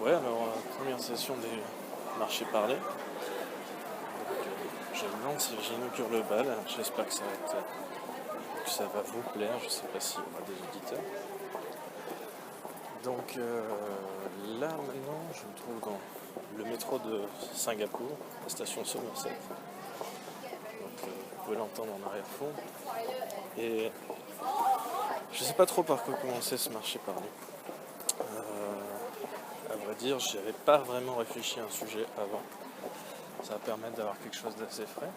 Ouais, alors première session des marchés parlés. Je me demande si j'inaugure le bal. J'espère que ça va vous plaire. Je sais pas s'il y aura des auditeurs. Donc là maintenant, je me trouve dans le métro de Singapour, la station Somerset. Donc vous pouvez l'entendre en arrière-fond. Et je sais pas trop par quoi commencer ce marché parlé. À vrai dire, j'y avais pas vraiment réfléchi à un sujet avant. Ça va permettre d'avoir quelque chose d'assez frais.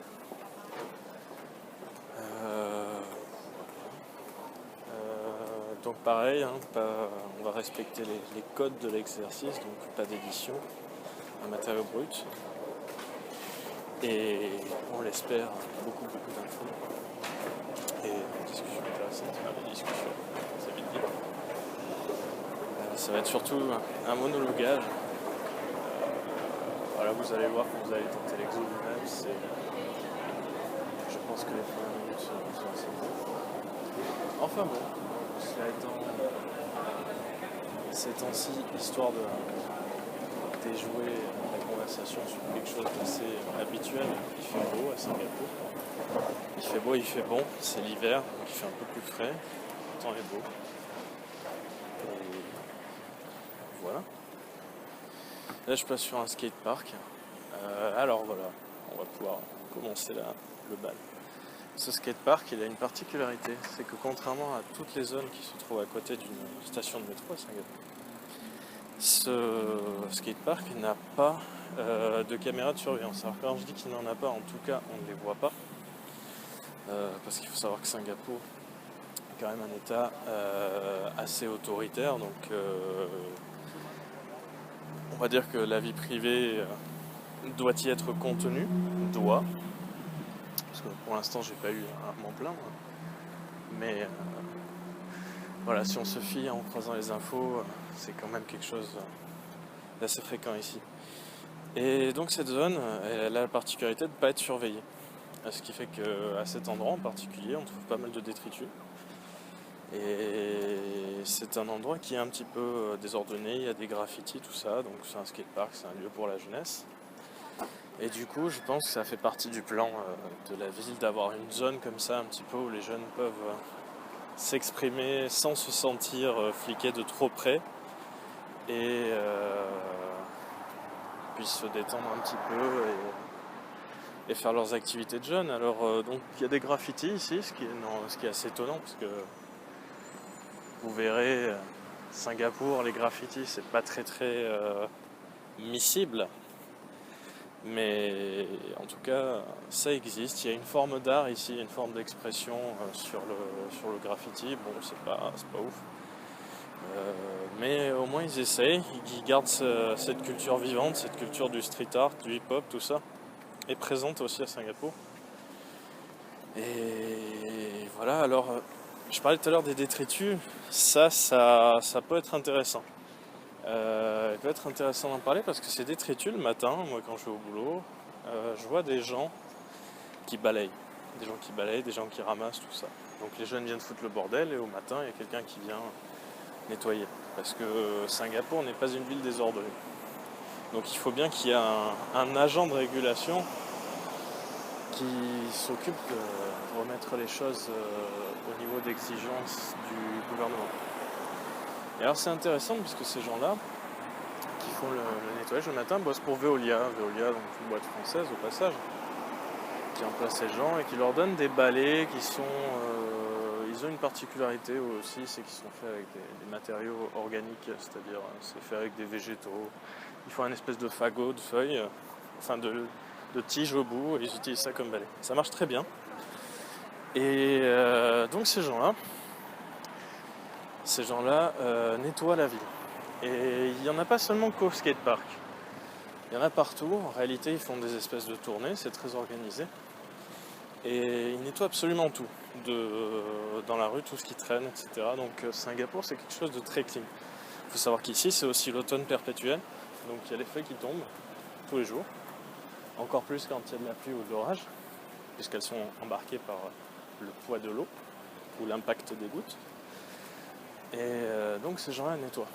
Donc pareil, hein, on va respecter les codes de l'exercice, donc pas d'édition, un matériau brut. Et on l'espère, beaucoup d'infos. Et des discussions intéressantes, des discussions, c'est vite dit. Ça va être surtout un monologage. Voilà, vous allez voir quand vous allez tenter l'exo vous-même, je pense que les premières minutes sont assez bonnes. Enfin bon, cela étant, ces temps-ci, histoire de déjouer la conversation sur quelque chose d'assez habituel, il fait beau à Singapour. Il fait beau, il fait bon, c'est l'hiver, donc il fait un peu plus frais, le temps est beau. Et voilà. Là je passe sur un skatepark. Alors voilà, on va pouvoir commencer le bal. Ce skatepark, il a une particularité, c'est que contrairement à toutes les zones qui se trouvent à côté d'une station de métro à Singapour, ce skatepark n'a pas de caméra de surveillance. Alors quand je dis qu'il n'en a pas, en tout cas on ne les voit pas, parce qu'il faut savoir que Singapour est quand même un état assez autoritaire, donc on va dire que la vie privée doit y être contenue, parce que pour l'instant j'ai pas eu à m'en plaindre, mais voilà, si on se fie en croisant les infos, c'est quand même quelque chose d'assez fréquent ici. Et donc cette zone, elle a la particularité de ne pas être surveillée. Ce qui fait qu'à cet endroit en particulier, on trouve pas mal de détritus. Et c'est un endroit qui est un petit peu désordonné, il y a des graffitis, tout ça, donc c'est un skatepark, c'est un lieu pour la jeunesse. Et du coup, je pense que ça fait partie du plan de la ville d'avoir une zone comme ça, un petit peu où les jeunes peuvent s'exprimer sans se sentir fliqués de trop près et puissent se détendre un petit peu et faire leurs activités de jeunes. Alors donc il y a des graffitis ici, ce qui est assez étonnant parce que vous verrez Singapour, les graffitis c'est pas très miscible, mais en tout cas ça existe. Il y a une forme d'art ici, une forme d'expression sur le graffiti. Bon, c'est pas ouf. Mais au moins ils essayent, ils gardent cette culture vivante, cette culture du street art, du hip-hop, tout ça est présente aussi à Singapour. Et voilà, alors je parlais tout à l'heure des détritus, ça peut être intéressant. Il peut être intéressant d'en parler parce que ces détritus le matin, moi quand je vais au boulot, je vois des gens qui balayent. Des gens qui ramassent tout ça. Donc les jeunes viennent foutre le bordel et au matin il y a quelqu'un qui vient nettoyer. Parce que Singapour n'est pas une ville désordonnée. Donc il faut bien qu'il y ait un agent de régulation qui s'occupe de remettre les choses au niveau d'exigence du gouvernement. Et alors c'est intéressant puisque ces gens-là qui font le nettoyage le matin bossent pour Veolia, donc une boîte française au passage, qui emploie ces gens et qui leur donne des balais qui sont... ils ont une particularité aussi, c'est qu'ils sont faits avec des matériaux organiques, c'est-à-dire c'est fait avec des végétaux. Ils font un espèce de fagot de feuilles, de tiges au bout, et ils utilisent ça comme balai. Ça marche très bien. Et donc ces gens-là nettoient la ville. Et il n'y en a pas seulement qu'au skatepark. Il y en a partout. En réalité, ils font des espèces de tournées, c'est très organisé. Et ils nettoient absolument tout. Dans la rue, tout ce qui traîne, etc. Donc Singapour, c'est quelque chose de très clean. Il faut savoir qu'ici, c'est aussi l'automne perpétuel. Donc il y a les feuilles qui tombent tous les jours. Encore plus quand il y a de la pluie ou de l'orage, puisqu'elles sont embarquées par le poids de l'eau ou l'impact des gouttes. Et donc ces gens-là nettoient.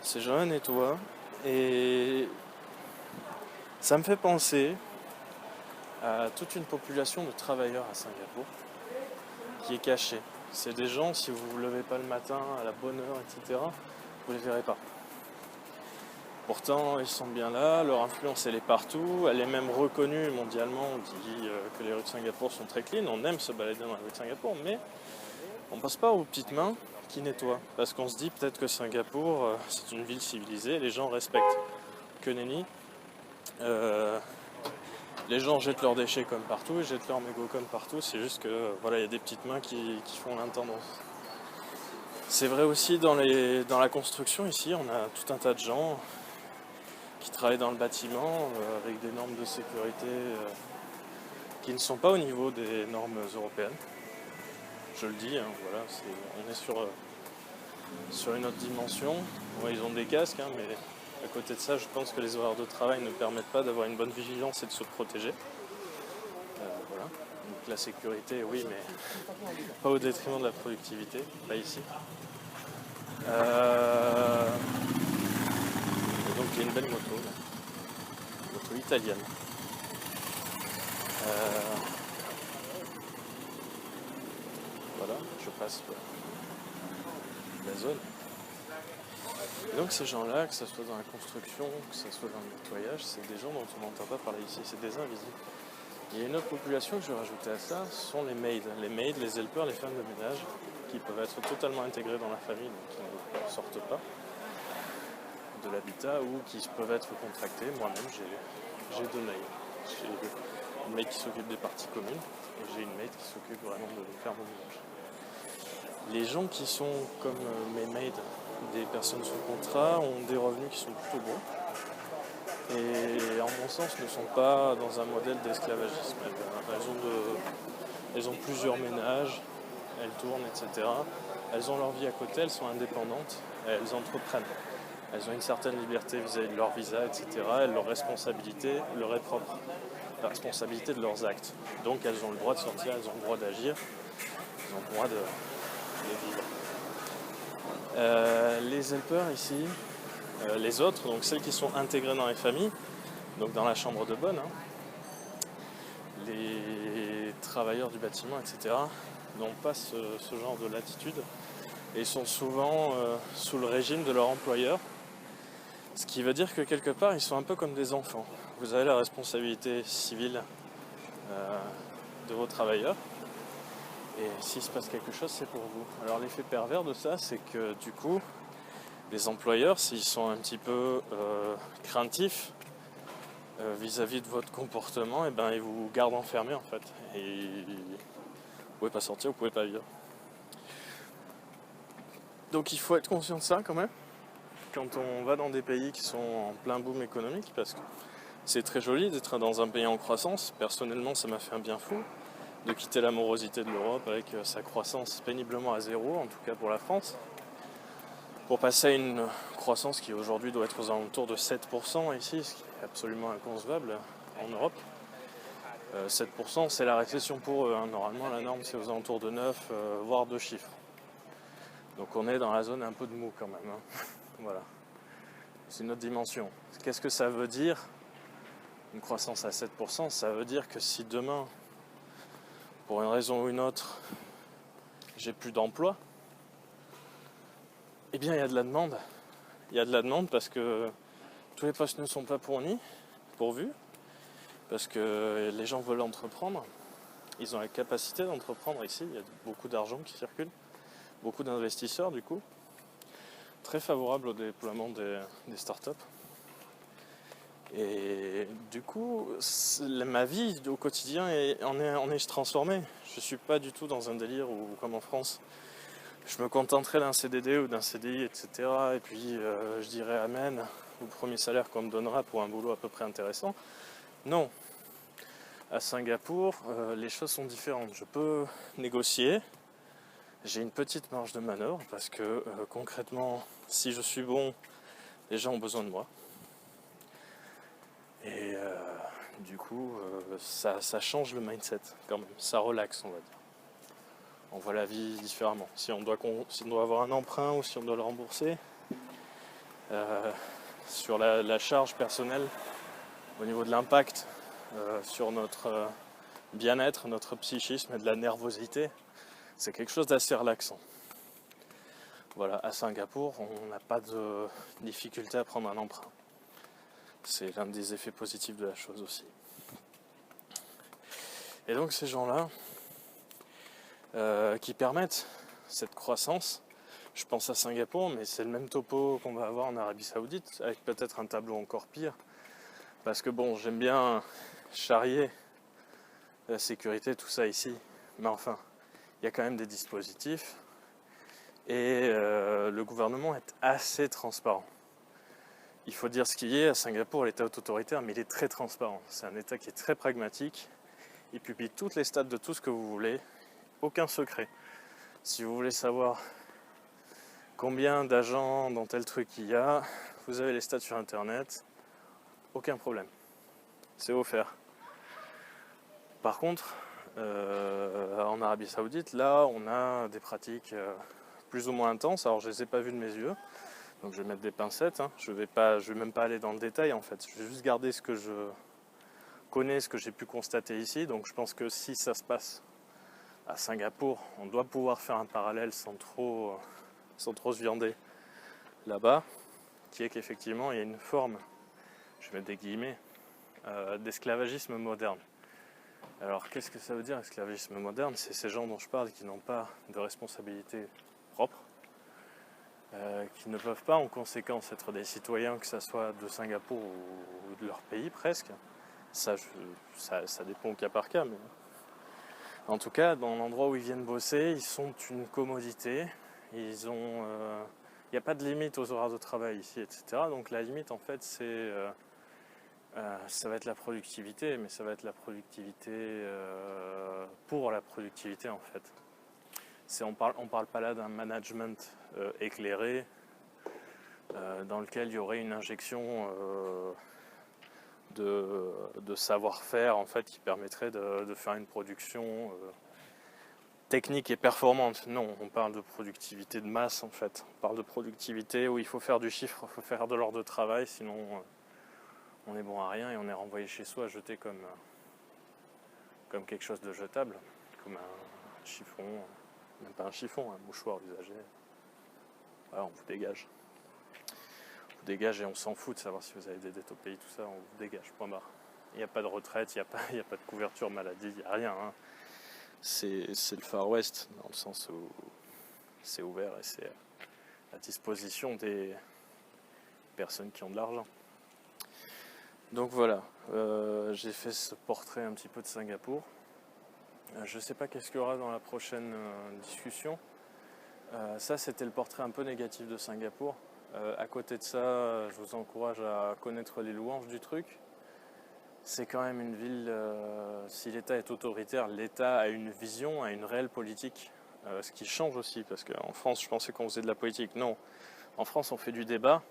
Ces gens-là nettoient et ça me fait penser à toute une population de travailleurs à Singapour qui est cachée. C'est des gens, si vous ne vous levez pas le matin à la bonne heure, etc., vous ne les verrez pas. Pourtant, ils sont bien là, leur influence elle est partout, elle est même reconnue mondialement. On dit que les rues de Singapour sont très clean, on aime se balader dans les rues de Singapour, mais on passe pas aux petites mains qui nettoient. Parce qu'on se dit peut-être que Singapour, c'est une ville civilisée, les gens respectent. Que nenni. Les gens jettent leurs déchets comme partout, ils jettent leurs mégots comme partout, c'est juste que voilà, il y a des petites mains qui font l'intendance. C'est vrai aussi dans la construction ici, on a tout un tas de gens qui travaillent dans le bâtiment avec des normes de sécurité qui ne sont pas au niveau des normes européennes. Je le dis, hein, voilà, on est sur une autre dimension. Ouais, ils ont des casques, hein, mais à côté de ça, je pense que les horaires de travail ne permettent pas d'avoir une bonne vigilance et de se protéger. Voilà. Donc la sécurité, oui, mais pas au détriment de la productivité, pas ici. Et donc il y a une belle moto, là. Une moto italienne. Voilà, je passe la zone. Et donc ces gens-là, que ce soit dans la construction, que ce soit dans le nettoyage, c'est des gens dont on n'entend pas parler ici, c'est des invisibles. Il y a une autre population que je vais rajouter à ça, ce sont les maids. Les maids, les helpers, les femmes de ménage, qui peuvent être totalement intégrées dans la famille, donc qui ne sortent pas de l'habitat ou qui peuvent être contractées. Moi-même, j'ai deux maids. J'ai une maid qui s'occupe des parties communes et j'ai une maid qui s'occupe vraiment de faire mon ménage. Les gens qui sont comme mes maids, des personnes sous contrat, ont des revenus qui sont plutôt bons. Et en mon sens ne sont pas dans un modèle d'esclavagisme. Elles ont plusieurs ménages, elles tournent, etc. Elles ont leur vie à côté, elles sont indépendantes, elles entreprennent. Elles ont une certaine liberté vis-à-vis de leur visa, etc. Et leur responsabilité leur est propre. La responsabilité de leurs actes. Donc elles ont le droit de sortir, elles ont le droit d'agir, elles ont le droit de vivre. Les helpers ici, les autres, donc celles qui sont intégrées dans les familles, donc dans la chambre de bonne, hein, les travailleurs du bâtiment, etc., n'ont pas ce genre de latitude et sont souvent sous le régime de leur employeur. Ce qui veut dire que quelque part, ils sont un peu comme des enfants. Vous avez la responsabilité civile de vos travailleurs. Et s'il se passe quelque chose, c'est pour vous. Alors l'effet pervers de ça, c'est que du coup, les employeurs, s'ils sont un petit peu craintifs vis-à-vis de votre comportement, et ben, ils vous gardent enfermés en fait. Et vous pouvez pas sortir, vous pouvez pas vivre. Donc il faut être conscient de ça quand même, quand on va dans des pays qui sont en plein boom économique, parce que c'est très joli d'être dans un pays en croissance. Personnellement, ça m'a fait un bien fou de quitter l'amorosité de l'Europe avec sa croissance péniblement à zéro, en tout cas pour la France, pour passer à une croissance qui aujourd'hui doit être aux alentours de 7% ici, ce qui est absolument inconcevable en Europe. 7% c'est la récession pour eux, hein. Normalement la norme c'est aux alentours de 9, voire 2 chiffres. Donc on est dans la zone un peu de mou quand même, hein. Voilà. C'est une autre dimension. Qu'est-ce que ça veut dire une croissance à 7%? Ça veut dire que si demain, pour une raison ou une autre, j'ai plus d'emploi, eh bien il y a de la demande. Il y a de la demande parce que tous les postes ne sont pas pourvus, parce que les gens veulent entreprendre, ils ont la capacité d'entreprendre ici, il y a beaucoup d'argent qui circule, beaucoup d'investisseurs du coup, très favorables au déploiement des startups. Et du coup, ma vie au quotidien en est transformée. Je ne suis pas du tout dans un délire où, comme en France, je me contenterais d'un CDD ou d'un CDI, etc. Et puis je dirais amen au premier salaire qu'on me donnera pour un boulot à peu près intéressant. Non. À Singapour, les choses sont différentes. Je peux négocier. J'ai une petite marge de manœuvre parce que concrètement, si je suis bon, les gens ont besoin de moi. Et du coup, ça change le mindset quand même. Ça relaxe, on va dire. On voit la vie différemment. Si on doit avoir un emprunt ou si on doit le rembourser, sur la charge personnelle, au niveau de l'impact sur notre bien-être, notre psychisme et de la nervosité, c'est quelque chose d'assez relaxant. Voilà, à Singapour, on n'a pas de difficulté à prendre un emprunt. C'est l'un des effets positifs de la chose aussi. Et donc ces gens-là, qui permettent cette croissance, je pense à Singapour, mais c'est le même topo qu'on va avoir en Arabie Saoudite, avec peut-être un tableau encore pire. Parce que bon, j'aime bien charrier la sécurité, tout ça ici, mais enfin, il y a quand même des dispositifs, et le gouvernement est assez transparent. Il faut dire ce qui est, à Singapour, l'État est autoritaire, mais il est très transparent. C'est un État qui est très pragmatique. Il publie toutes les stats de tout ce que vous voulez, aucun secret. Si vous voulez savoir combien d'agents dans tel truc il y a, vous avez les stats sur internet, aucun problème. C'est offert. Par contre, en Arabie Saoudite, là, on a des pratiques plus ou moins intenses. Alors, je ne les ai pas vues de mes yeux. Donc je vais mettre des pincettes, hein. Je vais même pas aller dans le détail en fait. Je vais juste garder ce que je connais, ce que j'ai pu constater ici. Donc je pense que si ça se passe à Singapour, on doit pouvoir faire un parallèle sans trop se viander là-bas, qui est qu'effectivement il y a une forme, je vais mettre des guillemets, d'esclavagisme moderne. Alors qu'est-ce que ça veut dire esclavagisme moderne? C'est ces gens dont je parle qui n'ont pas de responsabilité propre, qui ne peuvent pas en conséquence être des citoyens, que ce soit de Singapour ou de leur pays presque. Ça dépend au cas par cas, mais en tout cas, dans l'endroit où ils viennent bosser, ils sont une commodité. Il n'y a pas de limite aux horaires de travail ici, etc. Donc la limite, en fait, ça va être la productivité, mais ça va être la productivité pour la productivité, en fait. On parle pas là d'un management éclairé dans lequel il y aurait une injection de savoir-faire en fait qui permettrait de faire une production technique et performante. Non, on parle de productivité de masse en fait. On parle de productivité où il faut faire du chiffre, il faut faire de l'heure de travail, sinon on est bon à rien et on est renvoyé chez soi jeté comme quelque chose de jetable, comme un chiffon. Même pas un chiffon, un mouchoir usagé. Voilà, on vous dégage. On vous dégage et on s'en fout de savoir si vous avez des dettes au pays, tout ça, on vous dégage, point barre. Il n'y a pas de retraite, il n'y a pas de couverture maladie, il n'y a rien. Hein. C'est le Far West, dans le sens où c'est ouvert et c'est à disposition des personnes qui ont de l'argent. Donc voilà, j'ai fait ce portrait un petit peu de Singapour. Je ne sais pas qu'est-ce qu'il y aura dans la prochaine discussion. Ça, c'était le portrait un peu négatif de Singapour. À côté de ça, je vous encourage à connaître les louanges du truc. C'est quand même une ville, si l'État est autoritaire, l'État a une vision, a une réelle politique. Ce qui change aussi, parce qu'en France, je pensais qu'on faisait de la politique. Non, en France, on fait du débat,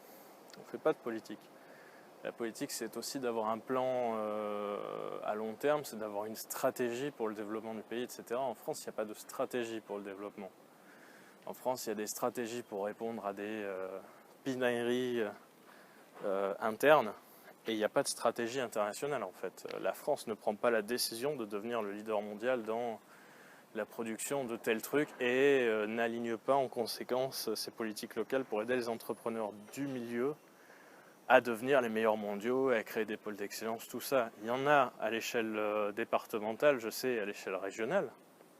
on ne fait pas de politique. La politique, c'est aussi d'avoir un plan à long terme, c'est d'avoir une stratégie pour le développement du pays, etc. En France, il n'y a pas de stratégie pour le développement. En France, il y a des stratégies pour répondre à des pinailleries internes, et il n'y a pas de stratégie internationale en fait. La France ne prend pas la décision de devenir le leader mondial dans la production de tels trucs et n'aligne pas en conséquence ses politiques locales pour aider les entrepreneurs du milieu à devenir les meilleurs mondiaux, à créer des pôles d'excellence, tout ça. Il y en a à l'échelle départementale, je sais, à l'échelle régionale.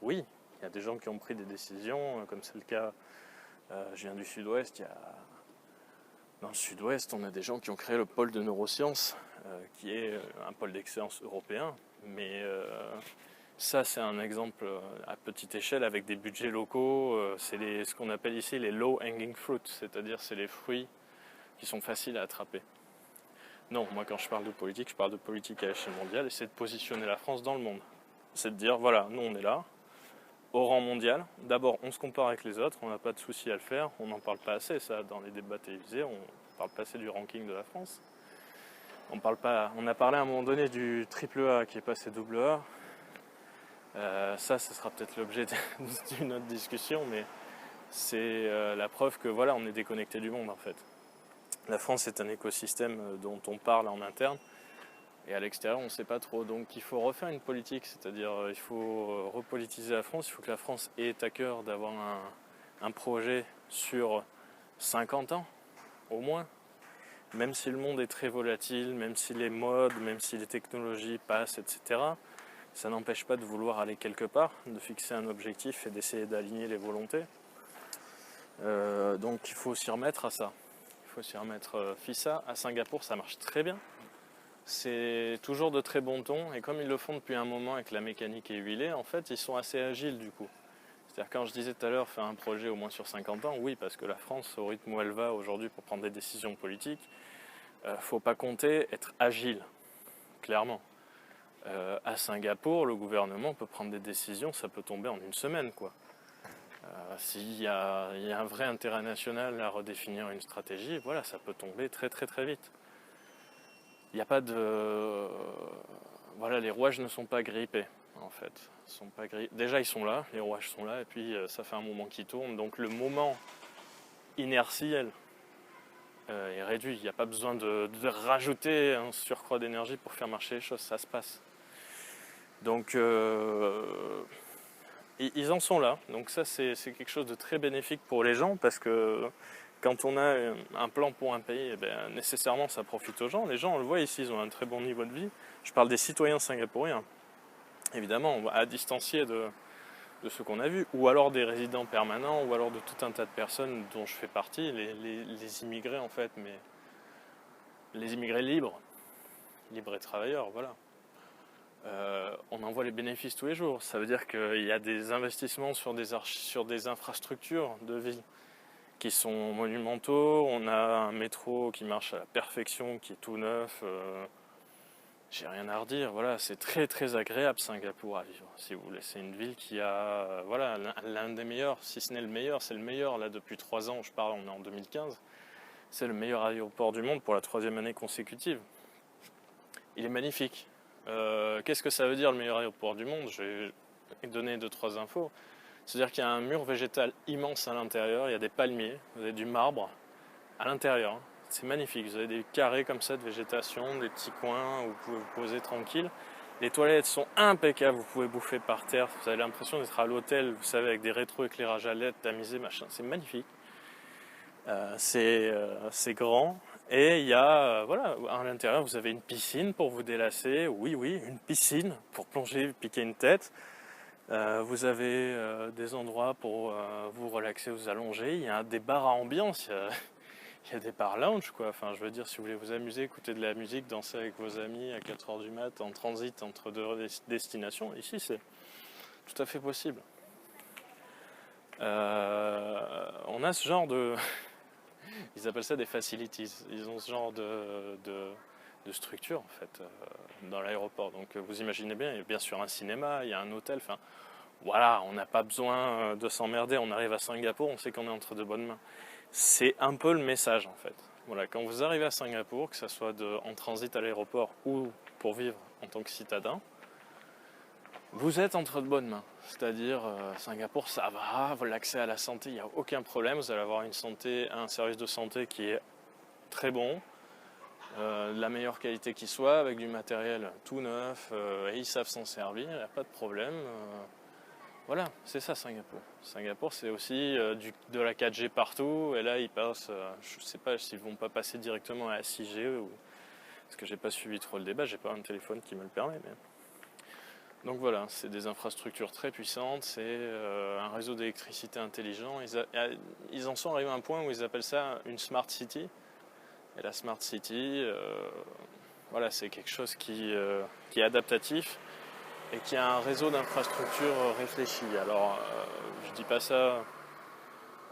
Oui, il y a des gens qui ont pris des décisions, comme c'est le cas, je viens du sud-ouest, dans le sud-ouest, on a des gens qui ont créé le pôle de neurosciences, qui est un pôle d'excellence européen, mais ça c'est un exemple à petite échelle avec des budgets locaux, c'est ce qu'on appelle ici les low hanging fruits, c'est-à-dire c'est les fruits qui sont faciles à attraper. Non, moi quand je parle je parle de politique à l'échelle mondiale, et c'est de positionner la France dans le monde. C'est de dire, voilà, nous on est là, au rang mondial. D'abord, on se compare avec les autres, on n'a pas de souci à le faire, on n'en parle pas assez, ça, dans les débats télévisés, on parle pas assez du ranking de la France. On a parlé à un moment donné du triple A qui est passé double A. Ça sera peut-être l'objet d'une autre discussion, mais c'est la preuve que voilà, on est déconnecté du monde en fait. La France est un écosystème dont on parle en interne, et à l'extérieur, on ne sait pas trop. Donc il faut refaire une politique, c'est-à-dire il faut repolitiser la France. Il faut que la France ait à cœur d'avoir un projet sur 50 ans, au moins. Même si le monde est très volatile, même si les modes, même si les technologies passent, etc., ça n'empêche pas de vouloir aller quelque part, de fixer un objectif et d'essayer d'aligner les volontés. Donc il faut s'y remettre à ça. Il faut s'y remettre. FISA à Singapour, ça marche très bien. C'est toujours de très bon ton, et comme ils le font depuis un moment et que la mécanique est huilée, en fait, ils sont assez agiles du coup. C'est-à-dire, quand je disais tout à l'heure faire un projet au moins sur 50 ans, oui, parce que la France, au rythme où elle va aujourd'hui pour prendre des décisions politiques, faut pas compter être agile, clairement. À Singapour, le gouvernement peut prendre des décisions, ça peut tomber en une semaine, quoi. S'il y a un vrai intérêt national à redéfinir une stratégie, voilà, ça peut tomber très très très vite. Il n'y a pas de... Voilà, les rouages ne sont pas grippés, en fait. Déjà, ils sont là, les rouages sont là, et puis ça fait un moment qu'ils tournent. Donc le moment inertiel est réduit. Il n'y a pas besoin de rajouter un surcroît d'énergie pour faire marcher les choses, ça se passe. Donc ils en sont là. Donc ça, c'est quelque chose de très bénéfique pour les gens, parce que quand on a un plan pour un pays, eh bien, nécessairement ça profite aux gens. Les gens, on le voit ici, ils ont un très bon niveau de vie. Je parle des citoyens singapouriens. Évidemment, à distancier de ce qu'on a vu, ou alors des résidents permanents, ou alors de tout un tas de personnes dont je fais partie, les immigrés en fait, mais les immigrés libres et travailleurs, voilà. On en voit les bénéfices tous les jours. Ça veut dire qu'il y a des investissements sur des infrastructures de vie qui sont monumentaux. On a un métro qui marche à la perfection, qui est tout neuf. J'ai rien à redire. Voilà, c'est très très agréable Singapour à vivre, si vous voulez. C'est une ville qui a voilà, l'un des meilleurs, si ce n'est le meilleur, c'est le meilleur là depuis 3 ans. Je parle, on est en 2015. C'est le meilleur aéroport du monde pour la 3e année consécutive. Il est magnifique. Qu'est-ce que ça veut dire le meilleur aéroport du monde? Je vais donner 2-3 infos. C'est-à-dire qu'il y a un mur végétal immense à l'intérieur, il y a des palmiers, vous avez du marbre à l'intérieur. C'est magnifique, vous avez des carrés comme ça de végétation, des petits coins où vous pouvez vous poser tranquille. Les toilettes sont impeccables, vous pouvez bouffer par terre, vous avez l'impression d'être à l'hôtel, vous savez, avec des rétroéclairages à LED, tamisés, machin, c'est magnifique. C'est grand. Et il y a, voilà, à l'intérieur, vous avez une piscine pour vous délasser. Oui, une piscine pour plonger, piquer une tête. Vous avez des endroits pour vous relaxer, vous allonger. Il y a des bars à ambiance, il y a des bars lounge, quoi. Enfin, je veux dire, si vous voulez vous amuser, écouter de la musique, danser avec vos amis à 4h du mat, en transit entre 2 destinations, ici, c'est tout à fait possible. On a ce genre de... Ils appellent ça des facilities. Ils ont ce genre de structure, en fait, dans l'aéroport. Donc, vous imaginez bien, il y a bien sûr un cinéma, il y a un hôtel, enfin... Voilà, on n'a pas besoin de s'emmerder, on arrive à Singapour, on sait qu'on est entre de bonnes mains. C'est un peu le message, en fait. Voilà, quand vous arrivez à Singapour, que ce soit en transit à l'aéroport ou pour vivre en tant que citadin, vous êtes entre de bonnes mains. C'est-à-dire, Singapour, ça va, l'accès à la santé, il n'y a aucun problème, vous allez avoir un service de santé qui est très bon, de la meilleure qualité qui soit, avec du matériel tout neuf, et ils savent s'en servir, il n'y a pas de problème. Voilà, c'est ça Singapour. Singapour, c'est aussi de la 4G partout, et là ils passent, je ne sais pas s'ils vont pas passer directement à la 6G, parce que j'ai pas suivi trop le débat, j'ai pas un téléphone qui me le permet. Mais... Donc voilà, c'est des infrastructures très puissantes, c'est un réseau d'électricité intelligent. Ils en sont arrivés à un point où ils appellent ça une smart city. Et la smart city, voilà, c'est quelque chose qui est adaptatif et qui a un réseau d'infrastructures réfléchi. Alors, je dis pas ça,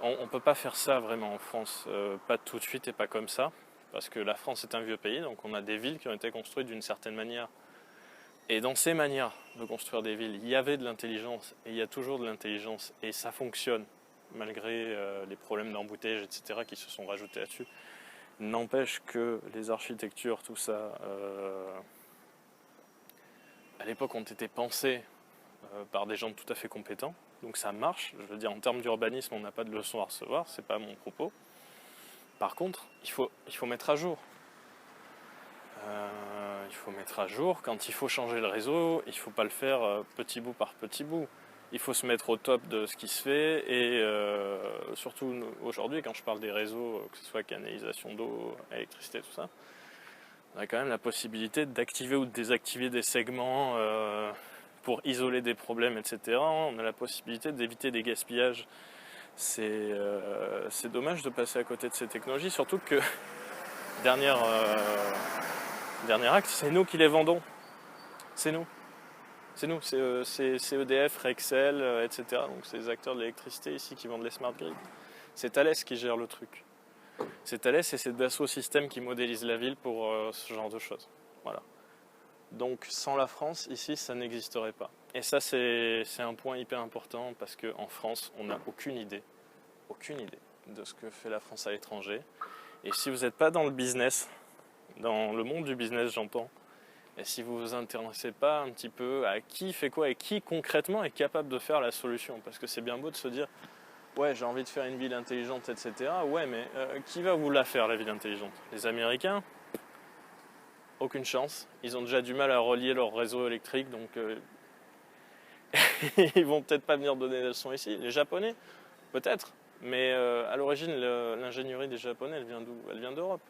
on peut pas faire ça vraiment en France, pas tout de suite et pas comme ça, parce que la France est un vieux pays, donc on a des villes qui ont été construites d'une certaine manière. Et dans ces manières de construire des villes, il y avait de l'intelligence, et il y a toujours de l'intelligence, et ça fonctionne, malgré les problèmes d'embouteillage, etc., qui se sont rajoutés là-dessus. N'empêche que les architectures, tout ça, à l'époque ont été pensées par des gens tout à fait compétents, donc ça marche. Je veux dire, en termes d'urbanisme, on n'a pas de leçon à recevoir, c'est pas mon propos. Par contre, il faut mettre à jour. Il faut mettre à jour. Quand il faut changer le réseau, il ne faut pas le faire petit bout par petit bout. Il faut se mettre au top de ce qui se fait et surtout aujourd'hui, quand je parle des réseaux, que ce soit canalisation d'eau, électricité, tout ça, on a quand même la possibilité d'activer ou de désactiver des segments pour isoler des problèmes, etc. On a la possibilité d'éviter des gaspillages. C'est dommage de passer à côté de ces technologies, surtout que dernier acte, c'est nous qui les vendons. C'est nous. C'est nous, c'est EDF, Rexel, etc. Donc c'est les acteurs de l'électricité ici qui vendent les smart grids. C'est Thales qui gère le truc. C'est Thales et c'est Dassault Systèmes qui modélise la ville pour ce genre de choses. Voilà. Donc sans la France, ici, ça n'existerait pas. Et ça, c'est un point hyper important parce qu'en France, on n'a aucune idée de ce que fait la France à l'étranger. Et si vous n'êtes pas dans le business, dans le monde du business, j'entends, et si vous ne vous intéressez pas un petit peu à qui fait quoi et qui concrètement est capable de faire la solution, parce que c'est bien beau de se dire ouais, j'ai envie de faire une ville intelligente, etc. Ouais, mais qui va vous la faire, la ville intelligente? Les Américains? Aucune chance. Ils ont déjà du mal à relier leur réseau électrique, donc ils vont peut-être pas venir donner des leçons ici. Les Japonais? Peut-être. Mais à l'origine, l'ingénierie des Japonais, elle vient d'où? Elle vient d'Europe.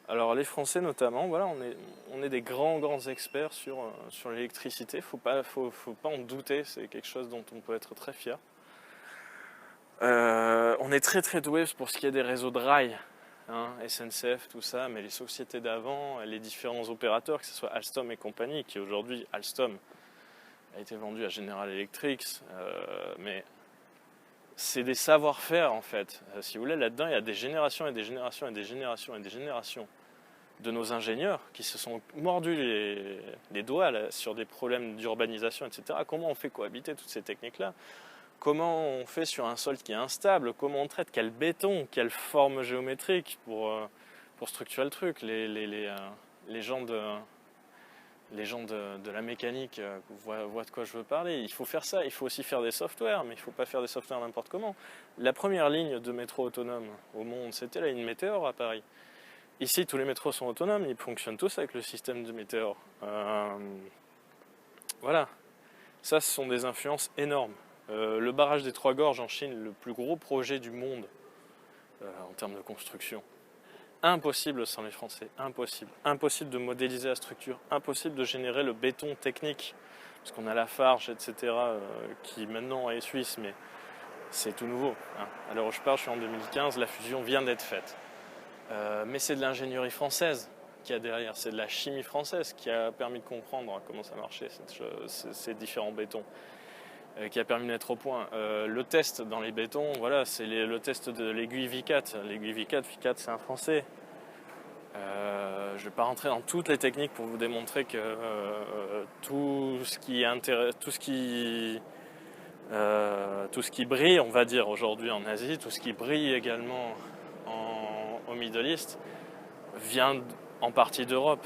Alors les Français notamment, voilà, on est des grands experts sur l'électricité. Faut pas en douter, c'est quelque chose dont on peut être très fier. On est très doués pour ce qui est des réseaux de rails, hein, SNCF, tout ça, mais les sociétés d'avant, les différents opérateurs, que ce soit Alstom et compagnie, qui aujourd'hui, Alstom a été vendu à General Electric, mais c'est des savoir-faire en fait. Si vous voulez, là-dedans, il y a des générations et des générations et des générations et des générations de nos ingénieurs qui se sont mordus les doigts là, sur des problèmes d'urbanisation, etc. Comment on fait cohabiter toutes ces techniques-là? Comment on fait sur un sol qui est instable? Comment on traite? Quel béton? Quelle forme géométrique pour structurer le truc? Les gens de la mécanique voient de quoi je veux parler. Il faut faire ça. Il faut aussi faire des softwares, mais il ne faut pas faire des softwares n'importe comment. La première ligne de métro autonome au monde, c'était la ligne Météor à Paris. Ici, tous les métros sont autonomes, ils fonctionnent tous avec le système de Météor. Voilà. Ça, ce sont des influences énormes. Le barrage des Trois Gorges en Chine, le plus gros projet du monde en termes de construction. Impossible sans les Français, impossible. Impossible de modéliser la structure, impossible de générer le béton technique, parce qu'on a la Farge, etc., qui maintenant est suisse, mais c'est tout nouveau. Hein. À l'heure où je parle, je suis en 2015, la fusion vient d'être faite. Mais c'est de l'ingénierie française qu'il y a derrière, c'est de la chimie française qui a permis de comprendre comment ça marchait, ces différents bétons. Qui a permis de mettre au point. Le test dans les bétons, voilà, c'est le test de l'aiguille Vicat. L'aiguille Vicat, c'est un français. Je ne vais pas rentrer dans toutes les techniques pour vous démontrer que tout ce qui brille, on va dire aujourd'hui en Asie, tout ce qui brille également au Middle East, vient en partie d'Europe.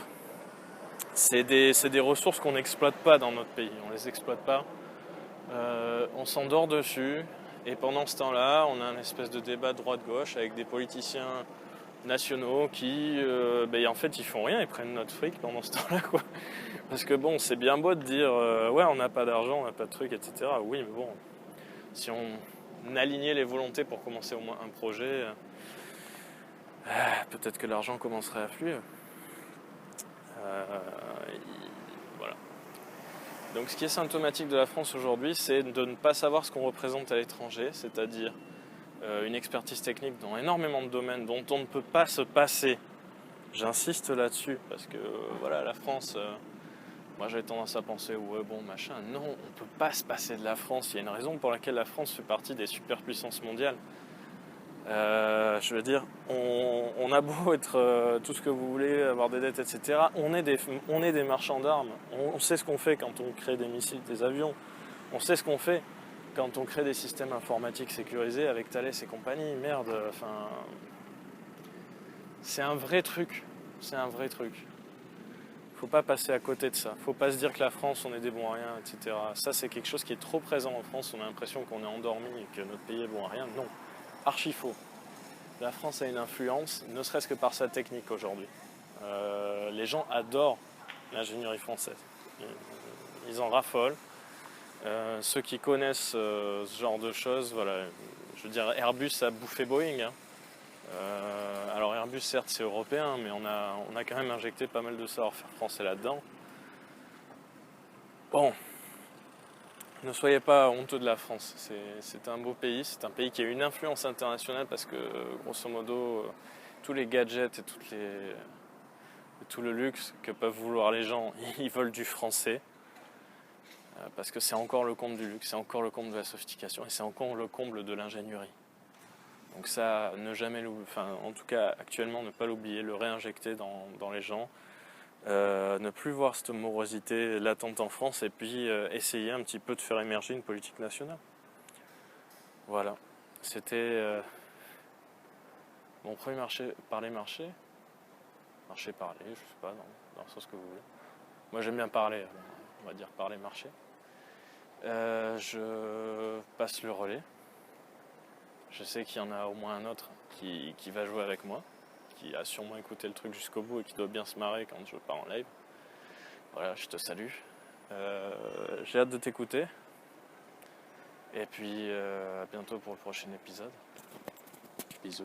C'est des ressources qu'on n'exploite pas dans notre pays, on ne les exploite pas. On s'endort dessus et pendant ce temps-là, on a un espèce de débat droite-gauche avec des politiciens nationaux qui, en fait, ils font rien, ils prennent notre fric pendant ce temps-là, quoi. Parce que bon, c'est bien beau de dire ouais, on n'a pas d'argent, on n'a pas de trucs, etc. Oui, mais bon, si on alignait les volontés pour commencer au moins un projet, peut-être que l'argent commencerait à affluer. Voilà. Donc ce qui est symptomatique de la France aujourd'hui, c'est de ne pas savoir ce qu'on représente à l'étranger, c'est-à-dire une expertise technique dans énormément de domaines dont on ne peut pas se passer. J'insiste là-dessus, parce que voilà, la France, moi j'avais tendance à penser, ouais bon machin, non, on ne peut pas se passer de la France, il y a une raison pour laquelle la France fait partie des superpuissances mondiales. Je veux dire, on a beau être tout ce que vous voulez, avoir des dettes, etc. On est des marchands d'armes. On sait ce qu'on fait quand on crée des missiles, des avions. On sait ce qu'on fait quand on crée des systèmes informatiques sécurisés avec Thales et compagnie. Merde, enfin, c'est un vrai truc. C'est un vrai truc. Faut pas passer à côté de ça. Faut pas se dire que la France, on est des bons à rien, etc. Ça, c'est quelque chose qui est trop présent en France. On a l'impression qu'on est endormi et que notre pays est bon à rien. Non, archi faux. la France a une influence, ne serait-ce que par sa technique aujourd'hui. Les gens adorent l'ingénierie française. Ils en raffolent. Ceux qui connaissent ce genre de choses, voilà, je veux dire, Airbus a bouffé Boeing. Hein. Alors Airbus, certes, c'est européen, mais on a quand même injecté pas mal de savoir-faire français là-dedans. Bon, ne soyez pas honteux de la France. C'est un beau pays, c'est un pays qui a une influence internationale parce que, grosso modo, tous les gadgets et tout le luxe que peuvent vouloir les gens, ils veulent du français. Parce que c'est encore le comble du luxe, c'est encore le comble de la sophistication et c'est encore le comble de l'ingénierie. Donc ça, ne jamais l'oublier, enfin en tout cas actuellement ne pas l'oublier, le réinjecter dans les gens, ne plus voir cette morosité latente en France et puis essayer un petit peu de faire émerger une politique nationale. Voilà, c'était mon premier marché parler, marché parler, je sais pas, dans le sens que vous voulez. Moi j'aime bien parler, alors, on va dire parler marché. Je passe le relais. Je sais qu'il y en a au moins un autre qui va jouer avec moi, qui a sûrement écouté le truc jusqu'au bout et qui doit bien se marrer quand je pars en live. Voilà, je te salue. J'ai hâte de t'écouter. Et puis à bientôt pour le prochain épisode. Bisous.